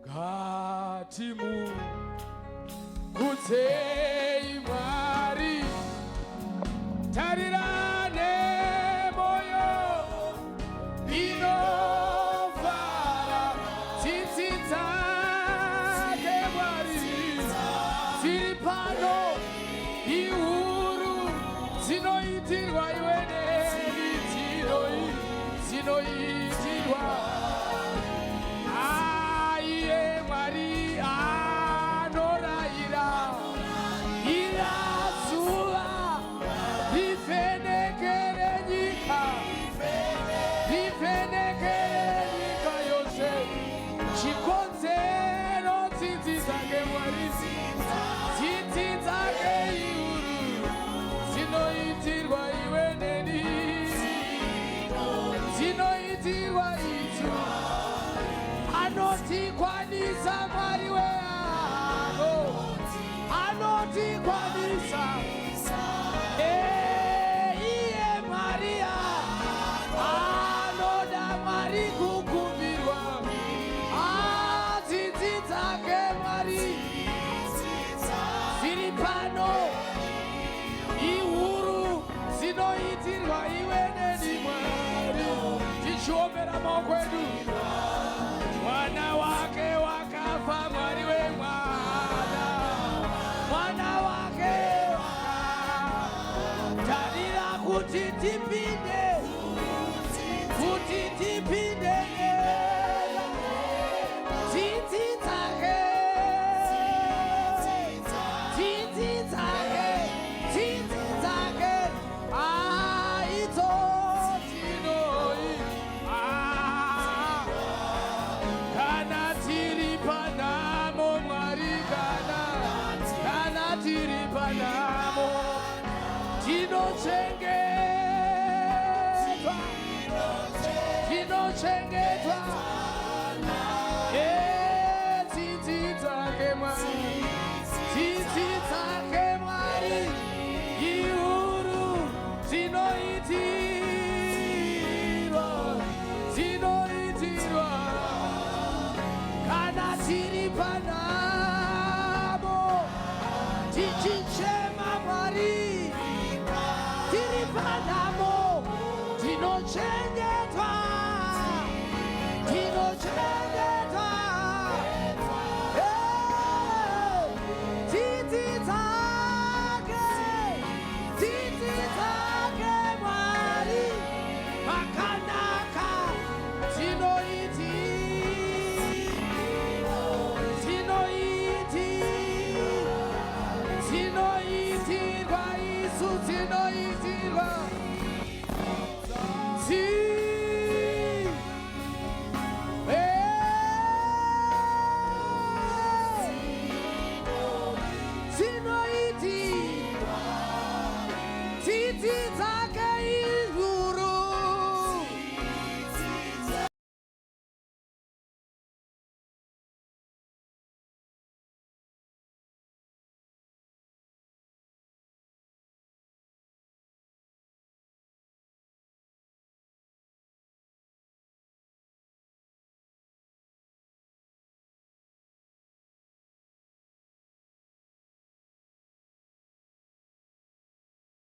Katimu kutei mari tarirane moyo inovara titita kemari siripano iuru zinoitirwa iweneni zinoitirwa Kwanisa mwari weano anoti kwanisa iye Maria anoda mwari kukumbirwa tsitsi dzake mwari ziri pano ihuru zinoitirwa iwe neni mwari tichiomera maoko edu. Mwana wake wakafa mwari wemwana mwana wake tarira kuti tipinde tsitsi dzake idzo tinoi kana tiri panamo mwari kana tiri panamo tinochengetwa tsitsi dzake mwari ihuru zinoitirwa kana tiri panamo tichichema mwari tiri panamo tinochengetwa